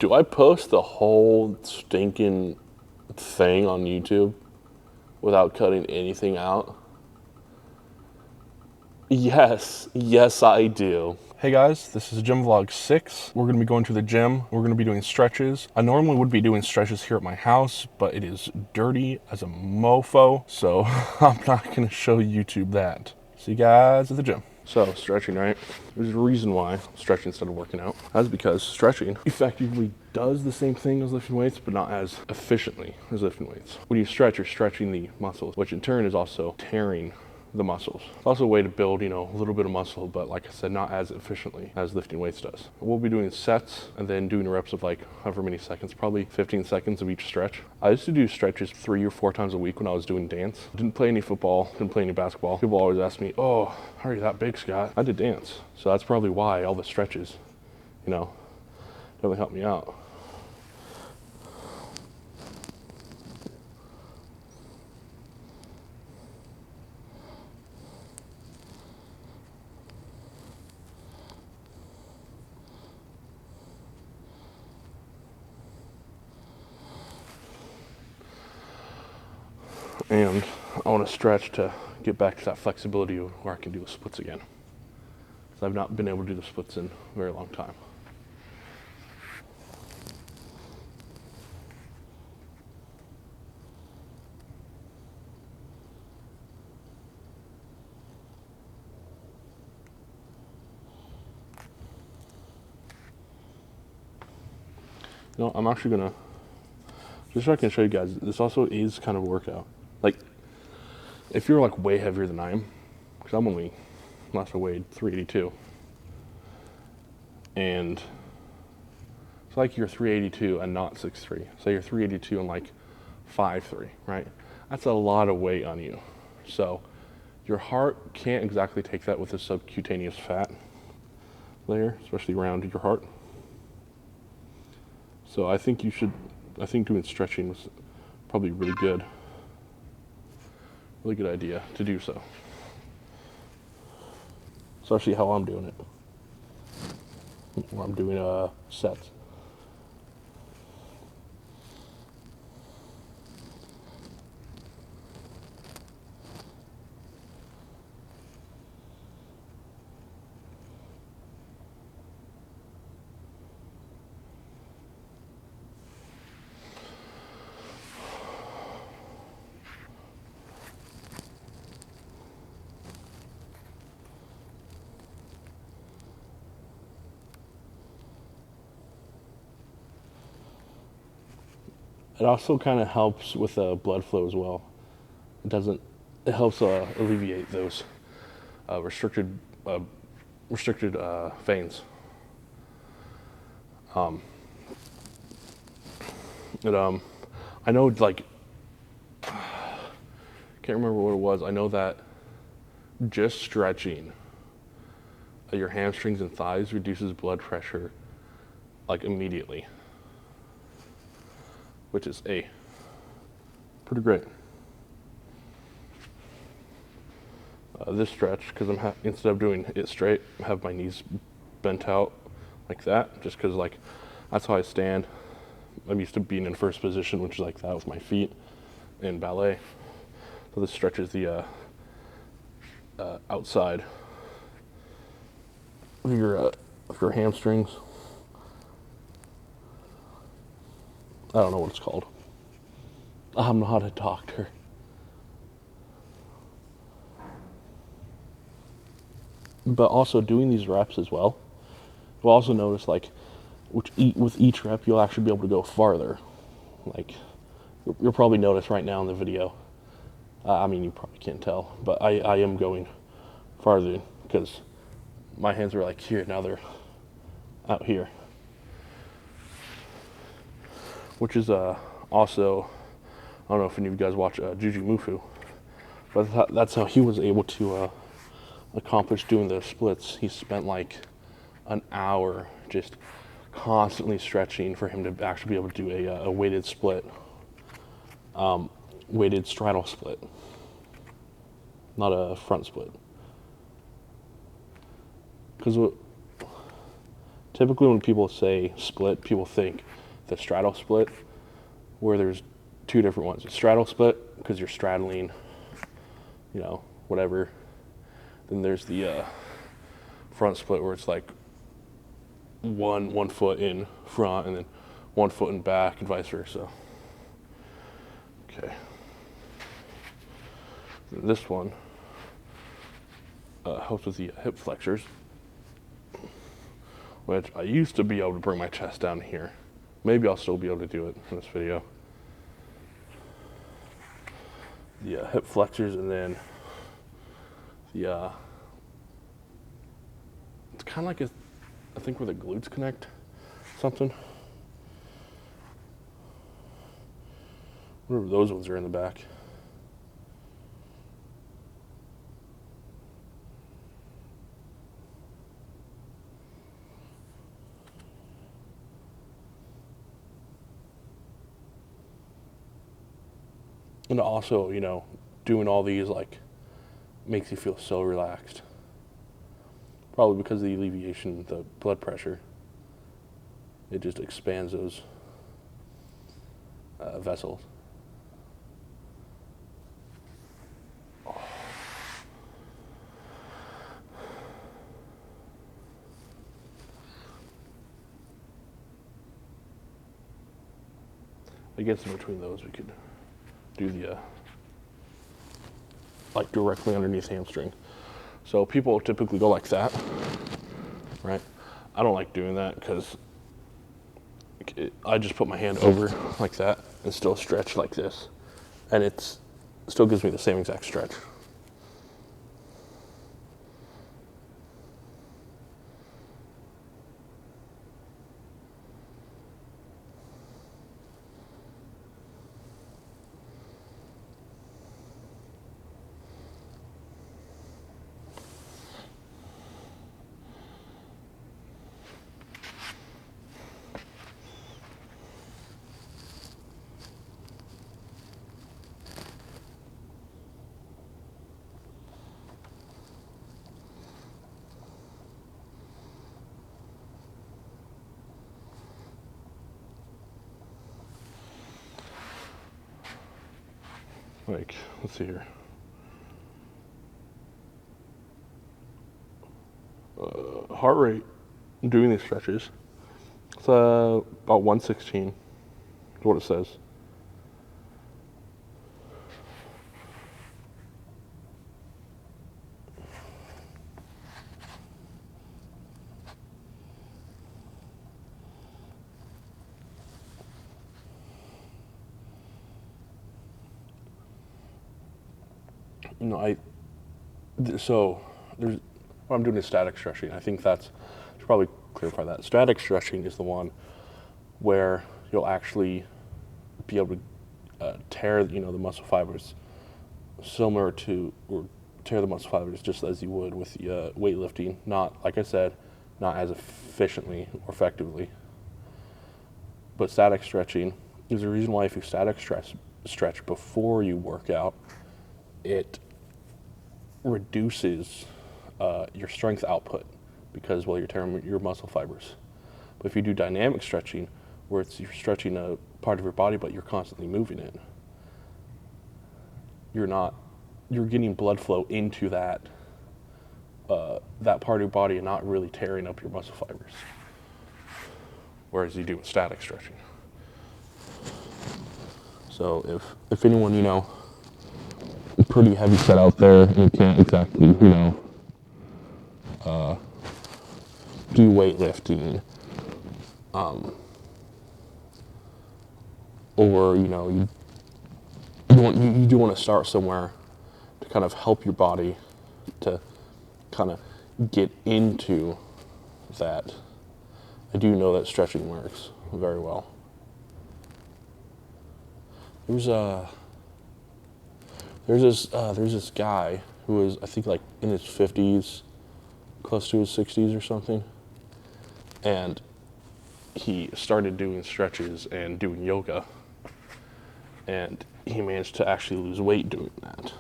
Do I post the whole stinking thing on YouTube without cutting anything out? Yes, I do. Hey guys, this is Gym Vlog 6. We're going to be going to the gym. We're going to be doing stretches. I normally would be doing stretches here at my house, but it is dirty as a mofo, so I'm not going to show YouTube that. See you guys at the gym. So, stretching, right? There's a reason why I'm stretching instead of working out. That's because stretching effectively does the same thing as lifting weights, but not as efficiently as lifting weights. When you stretch, you're stretching the muscles, which in turn is also tearing the muscles. It's also a way to build, a little bit of muscle, but like I said, not as efficiently as lifting weights does. We'll be doing sets and then doing reps of like however many seconds, probably 15 seconds of each stretch. I used to do stretches 3 or 4 times a week when I was doing dance. Didn't play any football, didn't play any basketball. People always ask me, oh, how are you that big, Scott? I did dance. So that's probably why all the stretches, really helped me out. And I want to stretch to get back to that flexibility where I can do the splits again. Because I've not been able to do the splits in a very long time. I'm actually going to, just so I can show you guys, this also is kind of a workout. Like, if you're like way heavier than I am, because I'm only, last I weighed 382, and it's like you're 382 and not 6'3". So you're 382 and like 5'3", right? That's a lot of weight on you. So your heart can't exactly take that with a subcutaneous fat layer, especially around your heart. So I think doing stretching was probably really good idea to do so. Especially how I'm doing it. When I'm doing sets. It also kind of helps with blood flow as well. It helps alleviate those restricted veins. I know, like, can't remember what it was. I know that just stretching your hamstrings and thighs reduces blood pressure like immediately, which is pretty great. This stretch, because instead of doing it straight, I have my knees bent out like that, just because like that's how I stand. I'm used to being in first position, which is like that with my feet in ballet. So this stretches the outside of your hamstrings. I don't know what it's called. I'm not a doctor. But also doing these reps as well, you'll also notice like with each rep you'll actually be able to go farther. Like you'll probably notice right now in the video, you probably can't tell, but I am going farther because my hands are like here, now they're out here. Which is also, I don't know if any of you guys watch Juju Mufu, but that's how he was able to accomplish doing those splits. He spent like an hour just constantly stretching for him to actually be able to do a weighted split, weighted straddle split, not a front split. Because Typically when people say split, people think the straddle split, where there's two different ones. A straddle split, because you're straddling, you know, whatever. Then there's the front split, where it's like one foot in front and then 1 foot in back and vice versa. Okay. This one helps with the hip flexors, which I used to be able to bring my chest down here. Maybe I'll still be able to do it in this video. The hip flexors, and then the it's kind of like I think where the glutes connect, something. Whatever those ones are in the back. And also, you know, doing all these like makes you feel so relaxed. Probably because of the alleviation, the blood pressure. It just expands those vessels. I guess in between those we could do the like directly underneath hamstring. So people typically go like that, right? I don't like doing that because I just put my hand over like that and still stretch like this, and it still gives me the same exact stretch. Like, let's see here. Heart rate doing these stretches, it's about 116 is what it says. You know, so there's, what I'm doing is static stretching. I think I should probably clarify that. Static stretching is the one where you'll actually be able to tear, you know, the muscle fibers, similar to, or tear the muscle fibers just as you would with weightlifting. Not, like I said, not as efficiently or effectively. But static stretching is the reason why if you static stretch before you work out, it reduces your strength output because, well, you're tearing your muscle fibers. But if you do dynamic stretching, where you're stretching a part of your body but you're constantly moving it, you're getting blood flow into that part of your body and not really tearing up your muscle fibers, whereas you do with static stretching. So if anyone, you know, pretty heavy set out there and you can't exactly, you know, do weightlifting, or, you know, you do want to start somewhere to kind of help your body to kind of get into that. I do know that stretching works very well. There's this guy who was, I think, like in his 50s, close to his 60s or something, and he started doing stretches and doing yoga, and he managed to actually lose weight doing that,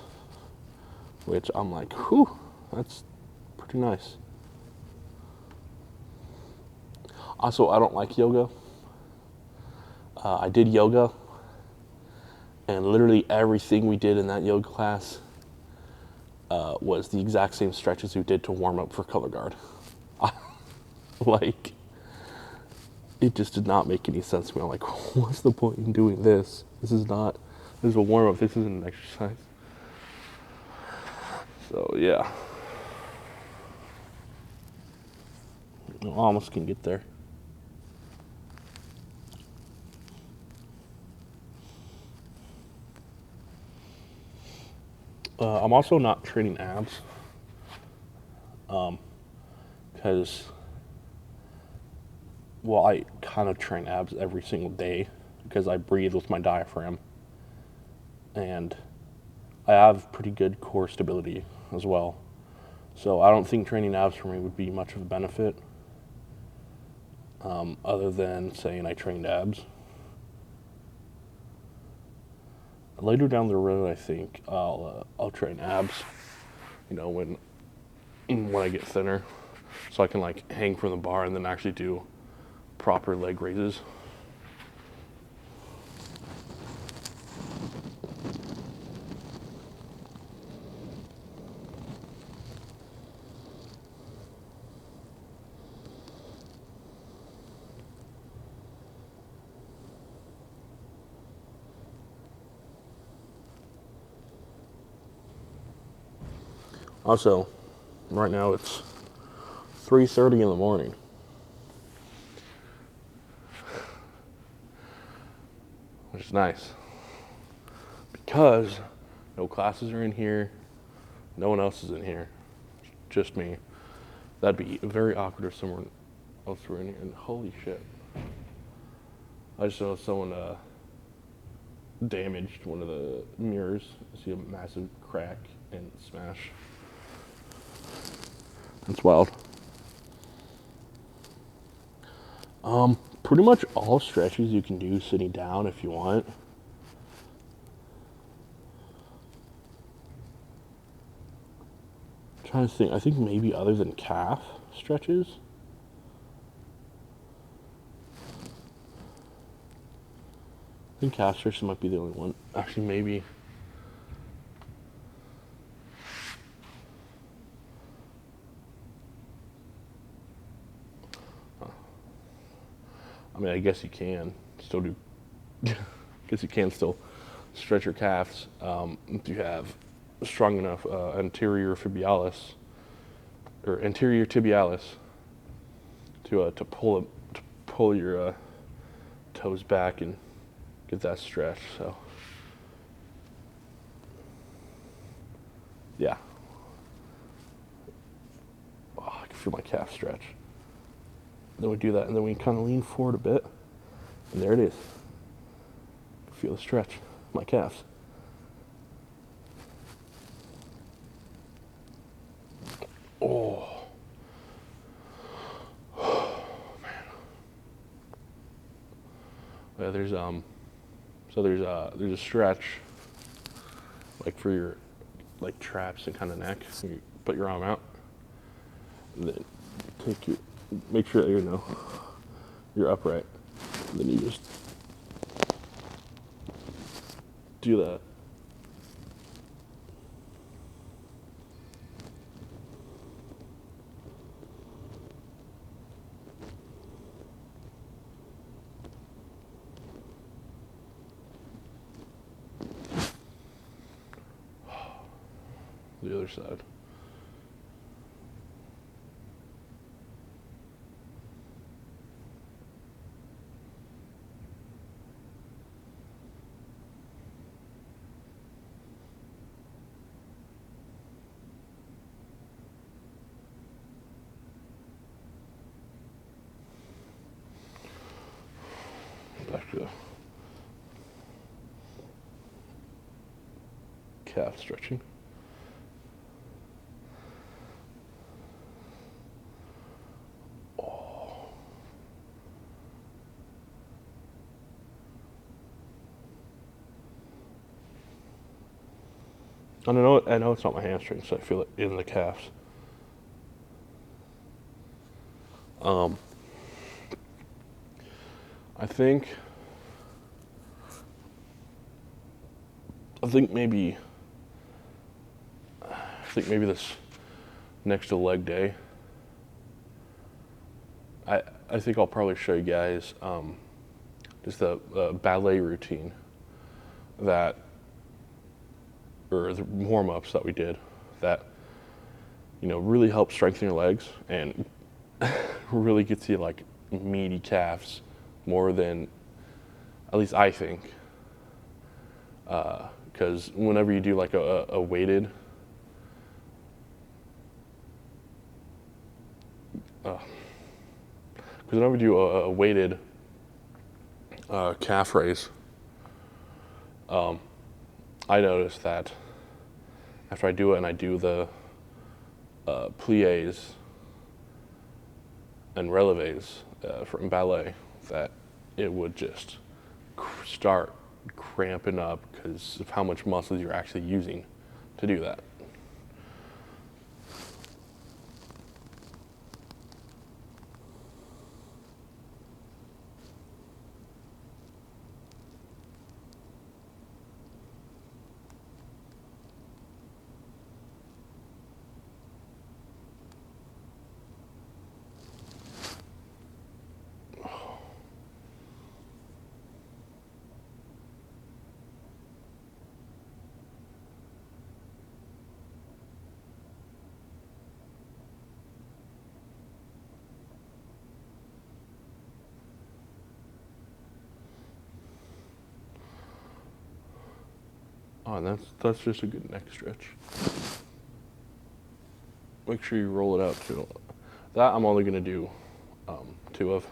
which I'm like, whew, that's pretty nice. Also, I don't like yoga. I did yoga, and literally everything we did in that yoga class was the exact same stretches we did to warm up for color guard. Like, it just did not make any sense to me. I'm like, what's the point in doing this? This is a warm up. This isn't an exercise. So, yeah. Almost can get there. I'm also not training abs. Because, well, I kind of train abs every single day because I breathe with my diaphragm. And I have pretty good core stability as well. So I don't think training abs for me would be much of a benefit, other than saying I trained abs. Later down the road, I think I'll train abs. You know, when I get thinner, so I can like hang from the bar and then actually do proper leg raises. Also, right now it's 3:30 in the morning. Which is nice. Because no classes are in here, no one else is in here, just me. That'd be very awkward if someone else were in here. And holy shit. I just know someone damaged one of the mirrors. I see a massive crack and smash. That's wild. Pretty much all stretches you can do sitting down if you want. I'm trying to think. I think maybe other than calf stretches. I think calf stretches might be the only one. Actually, maybe. I mean, I guess you can still do. I guess you can still stretch your calves if you have strong enough anterior tibialis to pull your toes back and get that stretch. So yeah, oh, I can feel my calf stretch. Then we do that, and then we kind of lean forward a bit, and there it is. Feel the stretch, my calves. Oh, man. Yeah, there's a stretch, like for your like traps and kind of neck. You put your arm out, and then make sure that you're upright. And then you just do that. The other side. Back to calf stretching. I know it's not my hamstrings, so I feel it in the calves. I think maybe this next to leg day, I think I'll probably show you guys just the ballet routine or the warm-ups that we did that, really help strengthen your legs and really gets you like meaty calves more than, at least I think, because whenever you do like a weighted calf raise, I noticed that after I do it and I do the pliés and releves from ballet, that it would just start cramping up because of how much muscle you're actually using to do that. Oh, and that's just a good neck stretch. Make sure you roll it out too. That I'm only gonna do 2 of.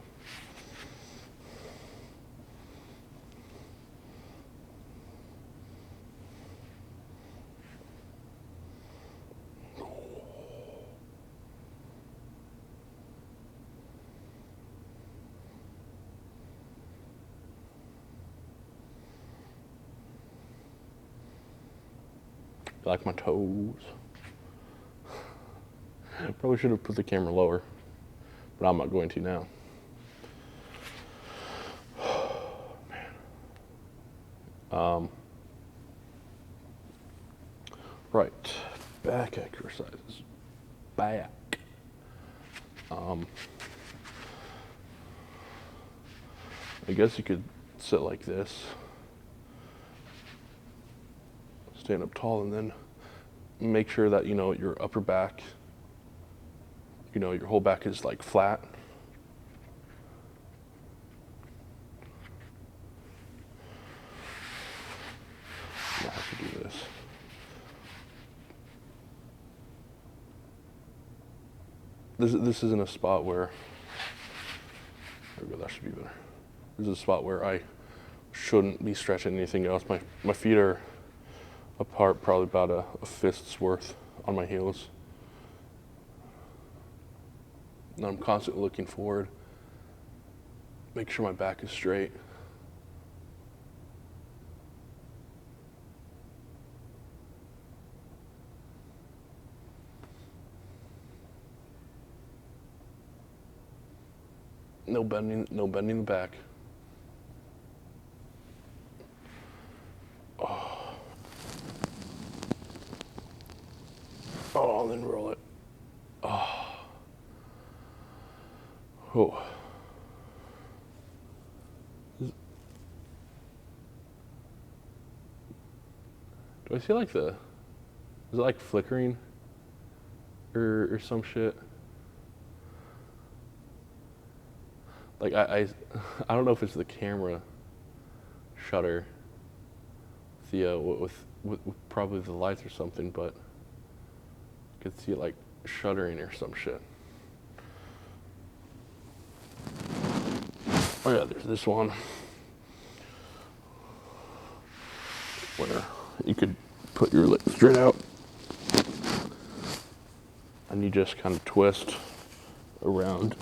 Like my toes. Probably should have put the camera lower, but I'm not going to now. Man. Right, back exercises. Back. I guess you could sit like this. Stand up tall and then make sure that your upper back, your whole back is like flat. I have to do this. This isn't a spot where, there we go, that should be better. This is a spot where I shouldn't be stretching anything else. My feet are apart probably about a fist's worth on my heels. And I'm constantly looking forward. Make sure my back is straight. No bending the back. Oh, and then roll it. Oh. Do I see like is it like flickering or some shit? Like I don't know if it's the camera shutter, with probably the lights or something, but I could see it like shuddering or some shit. Oh yeah, there's this one where you could put your legs straight out and you just kind of twist around.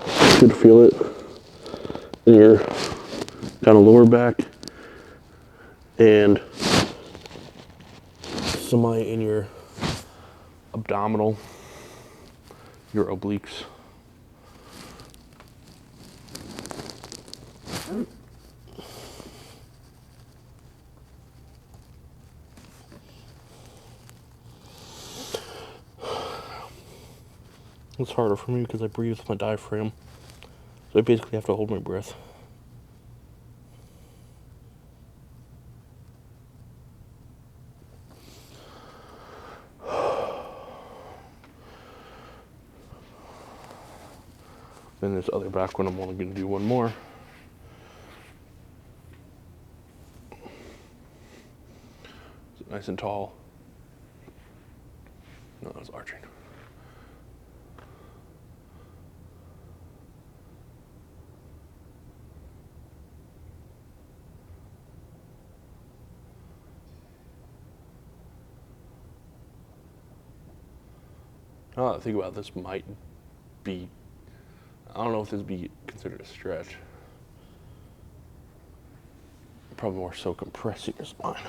You should feel it in your down the lower back, and semi in your abdominal, your obliques. It's harder for me because I breathe with my diaphragm. So I basically have to hold my breath. Then this other back one, I'm only going to do one more. Nice and tall. No, that was arching. Now that I think about it, this might be, I don't know if this would be considered a stretch. Probably more so compressing your spine.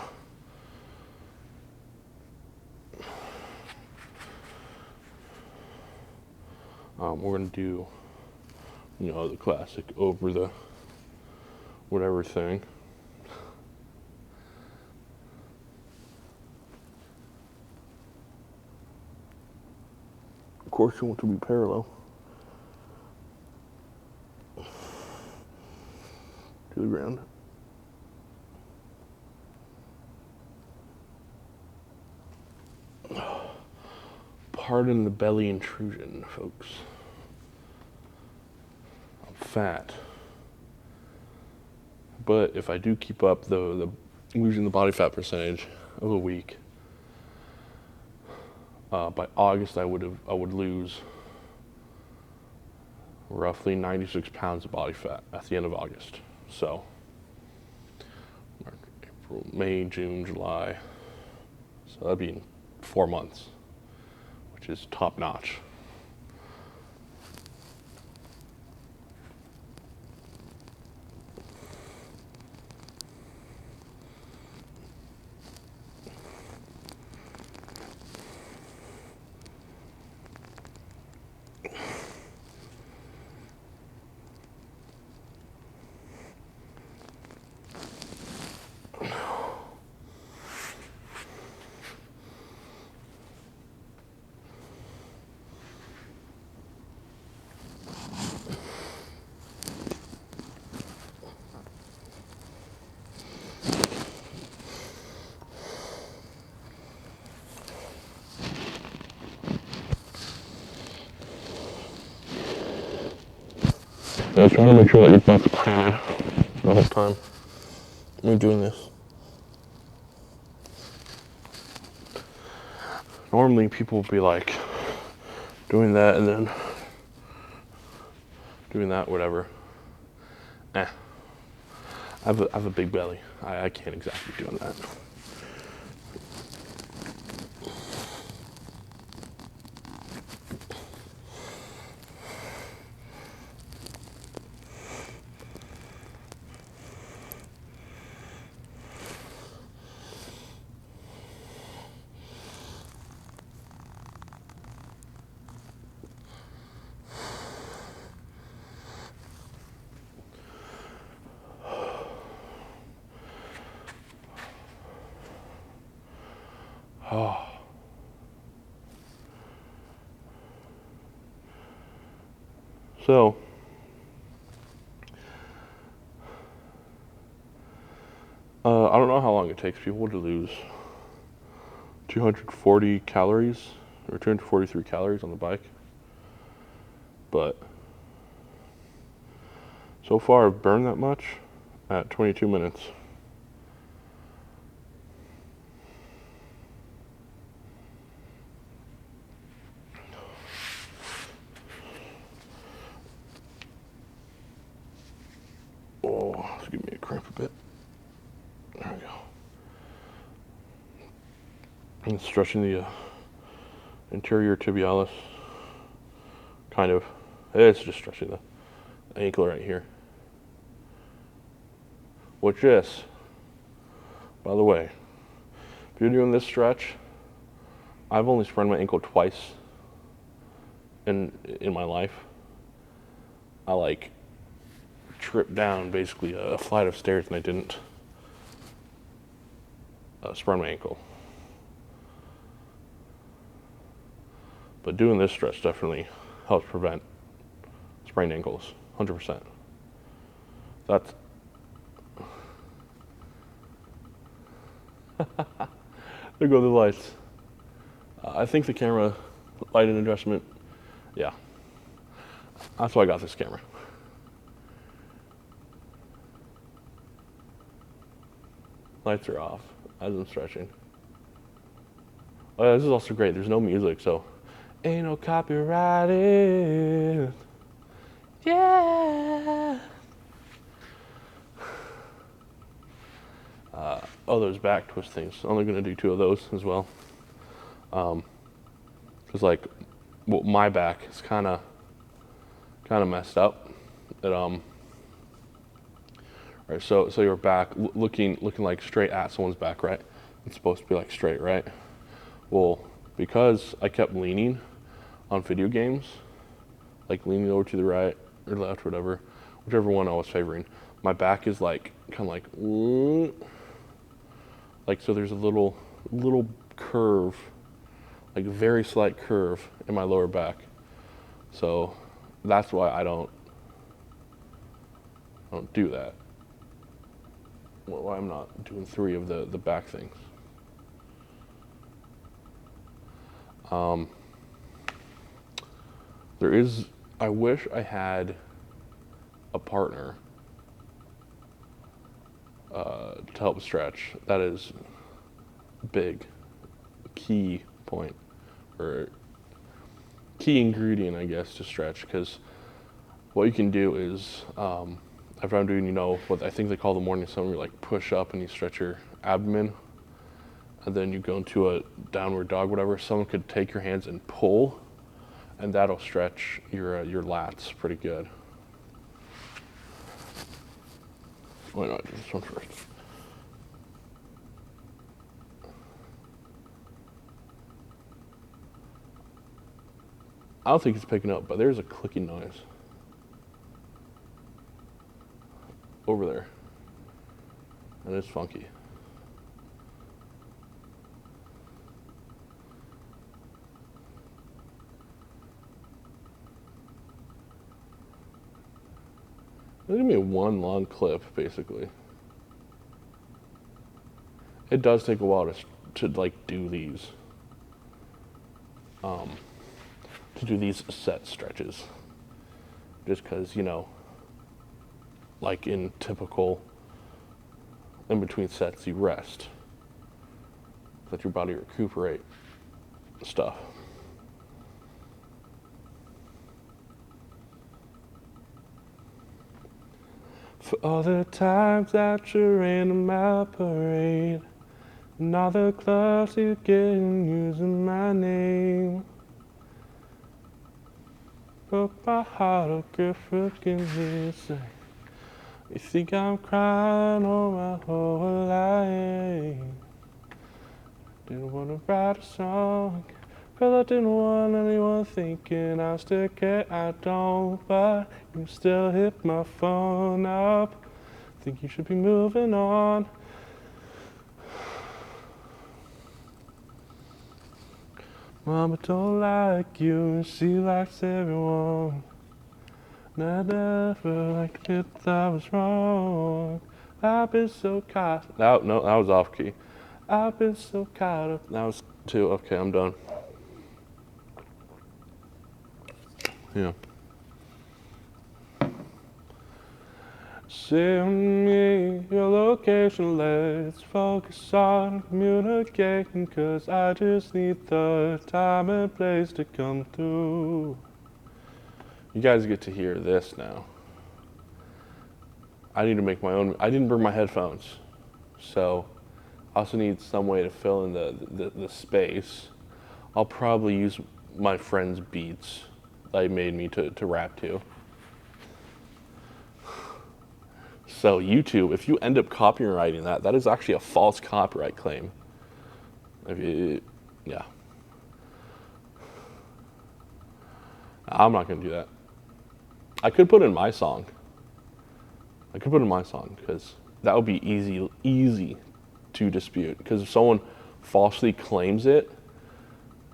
We're gonna do, the classic over the whatever thing. Of course, you want to be parallel to the ground. Pardon the belly intrusion, folks. I'm fat. But if I do keep up the losing the body fat percentage of a week, by August I would lose roughly 96 pounds of body fat at the end of August. So March, April, May, June, July. So that'd be in 4 months, which is top notch. Yeah, trying to make sure that your butt's planted the whole time when you're doing this. Normally people will be like doing that and then doing that, whatever. I have a big belly. I can't exactly be doing that. Oh. So, I don't know how long it takes people to lose 240 calories or 243 calories on the bike, but so far I've burned that much at 22 minutes. Oh, let's give me a cramp a bit. There we go. I'm stretching the anterior tibialis. Kind of. It's just stretching the ankle right here. Which is, by the way, if you're doing this stretch, I've only sprained my ankle twice in my life. I like tripped down basically a flight of stairs and I didn't sprain my ankle. But doing this stretch definitely helps prevent sprained ankles, 100%. That's there go the lights. I think the camera lighting adjustment, yeah. That's why I got this camera. Lights are off as I'm stretching. Oh yeah, this is also great. There's no music, so ain't no copyrighted. Yeah. Oh, those back twist things. I'm only gonna do 2 of those as well. Cause like, well, my back is kind of messed up. Right, so your back looking like straight at someone's back, right? It's supposed to be like straight, right? Well, because I kept leaning on video games, like leaning over to the right or left, whatever, whichever one I was favoring, my back is like kind of like so. There's a little curve, like very slight curve in my lower back. So that's why I don't do that. Why I'm not doing 3 of the back things. I wish I had a partner to help stretch. That is big key point, or key ingredient, I guess, to stretch, because what you can do is, if I'm doing, what I think they call the morning sun, where you like push up and you stretch your abdomen, and then you go into a downward dog, whatever, someone could take your hands and pull, and that'll stretch your lats pretty good. Why not do this one first? I don't think it's picking up, but there's a clicking noise over there, and it's funky. It's gonna be one long clip, basically. It does take a while to like do these, set stretches, just because like in typical in between sets you rest, let your body recuperate stuff. For all the times that you ran in my parade, and all the clubs you get in using my name, broke my heart, oh girl, forgive me, say, you think I'm crying all my whole life. Didn't want to write a song, cause I didn't want anyone thinking I still care, I don't, but you still hit my phone up. Think you should be moving on. Mama don't like you and she likes everyone. And I never liked it, that was wrong. I've been so caught. No, that was off key. I've been so caught up. That was 2. Okay, I'm done. Yeah. Send me your location, let's focus on communicating, cause I just need the time and place to come through. You guys get to hear this now. I need to make my own. I didn't bring my headphones, so I also need some way to fill in the space. I'll probably use my friend's beats that he made me to rap to. So YouTube, if you end up copywriting that, that is actually a false copyright claim. Yeah. I'm not going to do that. I could put in my song. Because that would be easy to dispute. Because if someone falsely claims it,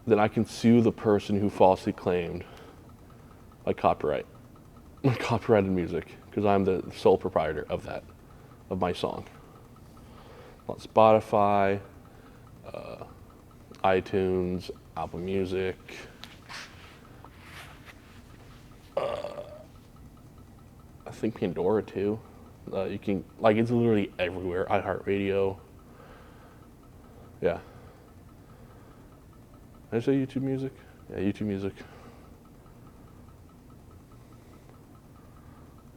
then I can sue the person who falsely claimed my copyrighted music, because I'm the sole proprietor of that, of my song. On Spotify, iTunes, Apple Music, I think Pandora too. You can, like, it's literally everywhere. iHeartRadio. Yeah. Did I say YouTube Music? Yeah, YouTube Music.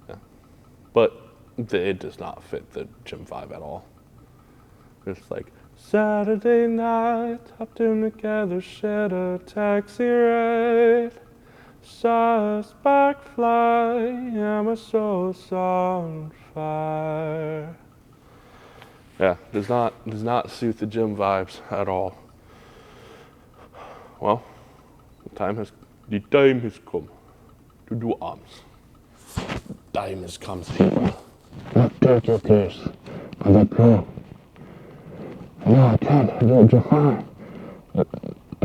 Yeah. But it does not fit the gym vibe at all. It's like, Saturday night, hopped in together, shared a taxi ride. Saw a spark fly, and my soul's on fire. Yeah, does not suit the gym vibes at all. Well, the time has come to do arms. Time has come, Steve. Take your place on the pro. No, I can't do it too high.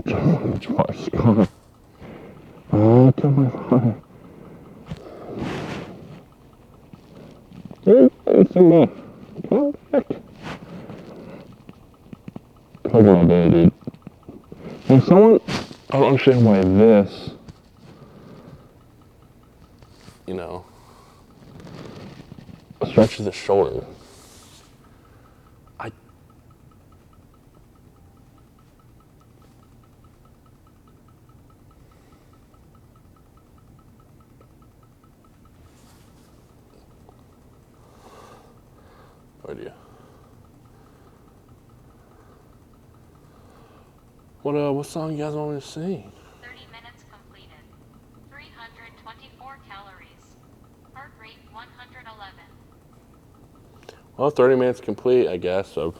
It's worse. Oh, tell my father. It's a lot. Perfect. Come on, baby. When someone, I don't understand why this, stretches the shoulder. No idea. What song you guys want me to sing? 30 minutes completed. 324 calories. Heart rate 111. Well, 30 minutes complete, I guess, of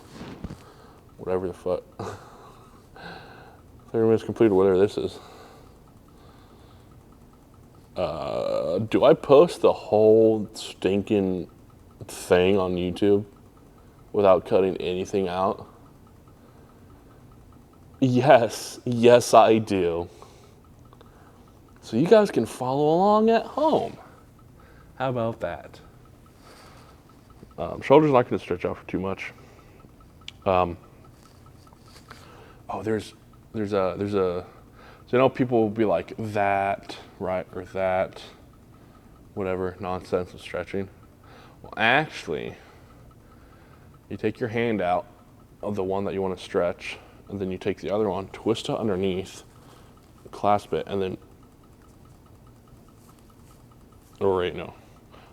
whatever the fuck. 30 minutes complete, whatever this is. Do I post the whole stinking thing on YouTube without cutting anything out? Yes, I do. So you guys can follow along at home. How about that? Shoulder's not going to stretch out for too much. There's a. So people will be like that, right, or that, whatever nonsense of stretching. Well, actually, you take your hand out of the one that you want to stretch, and then you take the other one, twist it underneath, clasp it, and then. Oh wait, no.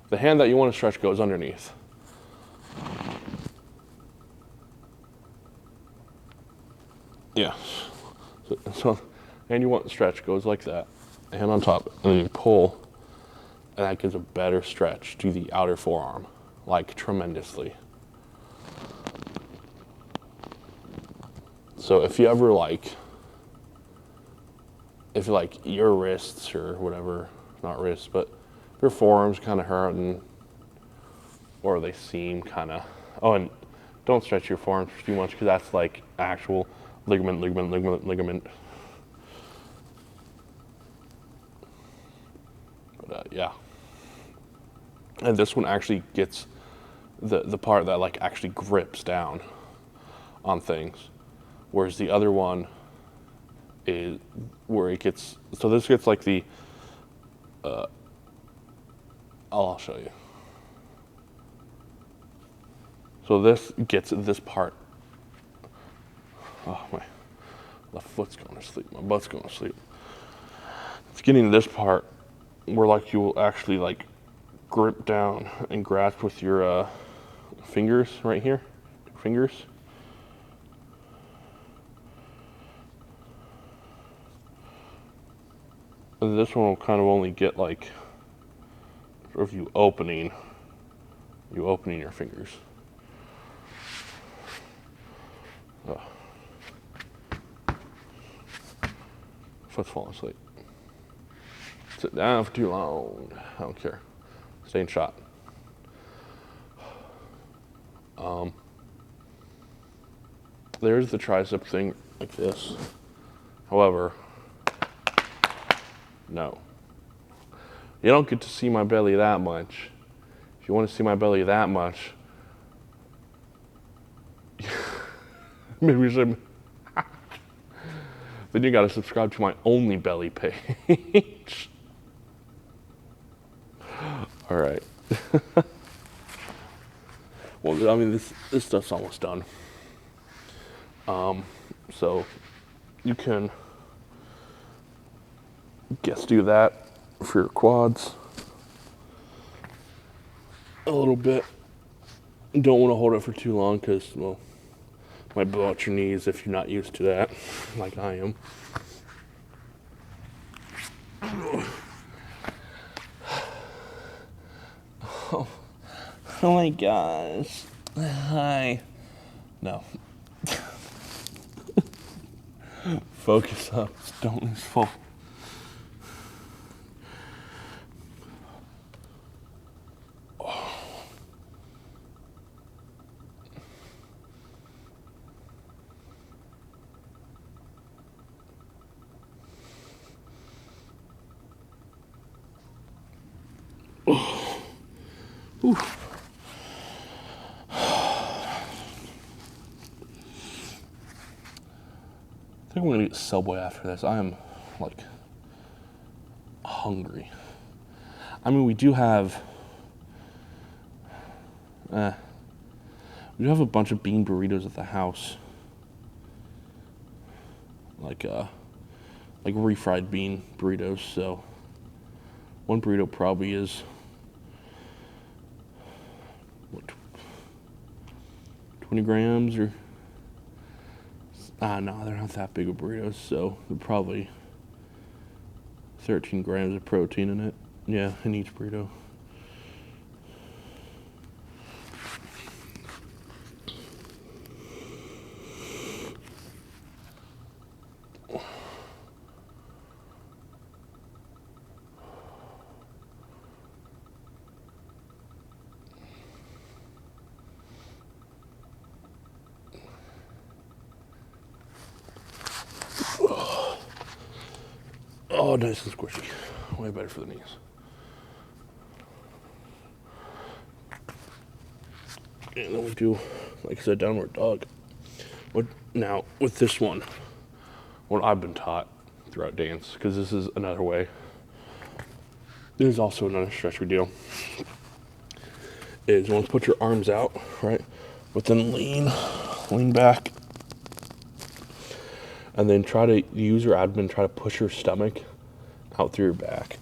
The hand that you want to stretch goes underneath. Yeah. So and you want the stretch goes like that, hand on top, and then you pull, and that gives a better stretch to the outer forearm, like tremendously. So if you ever if your wrists or whatever, not wrists, but your forearms kind of hurting, or they seem kind of, and don't stretch your forearms too much, because that's like actual ligament. But yeah. And this one actually gets the part that actually grips down on things. Whereas the other one is where it gets, so this gets the, I'll show you. So this gets this part. Oh, my left foot's going to sleep. My butt's going to sleep. It's getting this part where you will actually grip down and grasp with your fingers right here. Fingers. And this one will kind of only get a few opening you opening your fingers. Foot's falling asleep. Sit down for too long. I don't care. Stay in shot. There's the tricep thing like this. However, no. You don't get to see my belly that much. If you want to see my belly that much, maybe we should. Then you gotta subscribe to my only belly page. All right. Well, I mean, this stuff's almost done. So you can guess do that for your quads a little bit. You don't want to hold it for too long because, well, might blow out your knees if you're not used to that, like I am. Oh my gosh. Hi. No. Focus up. Don't lose focus. Ooh. I think I'm gonna get Subway after this. I am like hungry. I mean, we do have a bunch of bean burritos at the house, like refried bean burritos. So one burrito probably is what, 20 grams or no, they're not that big of burritos, so they're probably 13 grams of protein in it. Yeah, in each burrito. Oh, nice and squishy. Way better for the knees. And then we do, like I said, downward dog. Now, with this one, what I've been taught throughout dance, because this is another way, there's also another stretch we do, is once put your arms out, right? But then lean back, and then try to use your abdomen, try to push your stomach out through your back.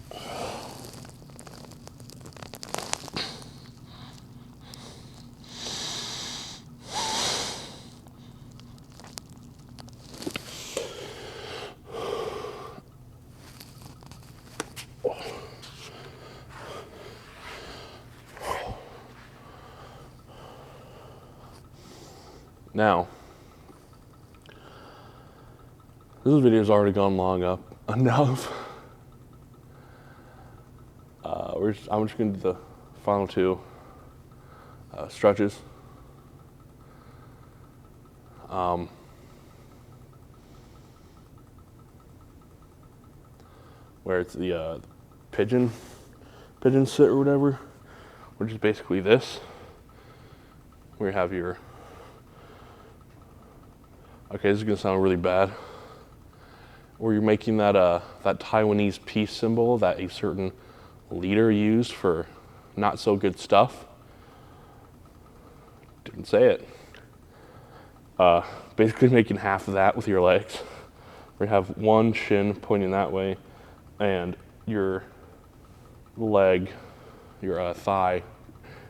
Now, this video's already gone long up enough. I'm just going to do the final two stretches. Where it's the pigeon sit or whatever, which is basically this, where you have your, okay, this is gonna sound really bad, where you're making that that Taiwanese peace symbol that a certain leader used for not so good stuff. Didn't say it. Basically making half of that with your legs. We have one shin pointing that way, and your leg, your thigh,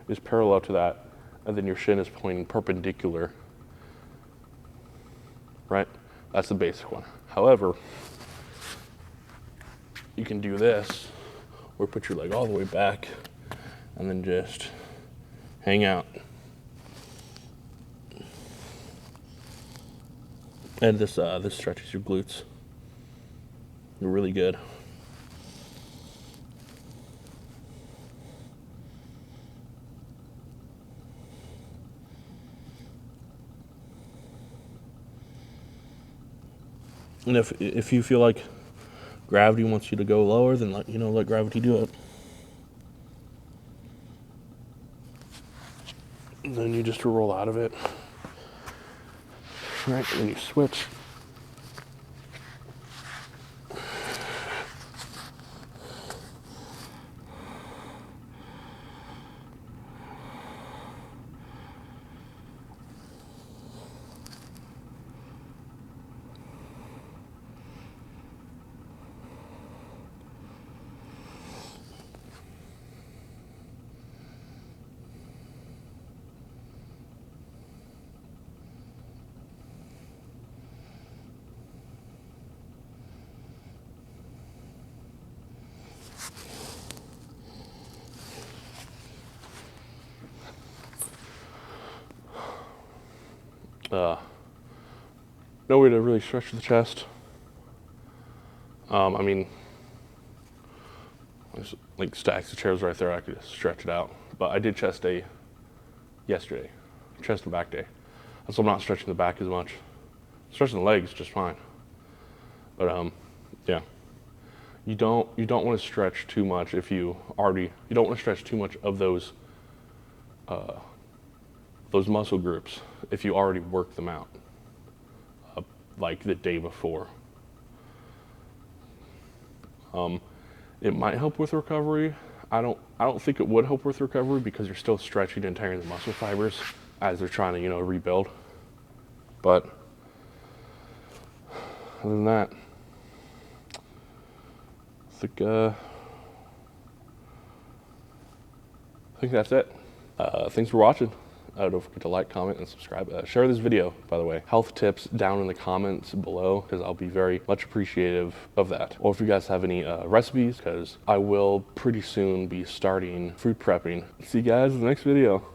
is parallel to that, and then your shin is pointing perpendicular. Right? That's the basic one. However, you can do this, or put your leg all the way back, and then just hang out. And this stretches your glutes. You're really good. And if you feel like gravity wants you to go lower, then let gravity do it. And then you just roll out of it. Right, and then you switch. No way to really stretch the chest. I mean, there's like stacks of chairs right there. I could just stretch it out. But I did chest day yesterday, chest and back day. So I'm not stretching the back as much. Stretching the legs just fine. But yeah, you don't want to stretch too much if you don't want to stretch too much of those muscle groups if you already work them out, like the day before. It might help with recovery. I don't think it would help with recovery because you're still stretching and tearing the muscle fibers as they're trying to rebuild. But other than that, I think that's it. Thanks for watching. Don't forget to like, comment, and subscribe. Share this video, by the way. Health tips down in the comments below, because I'll be very much appreciative of that. Or if you guys have any recipes, because I will pretty soon be starting food prepping. See you guys in the next video.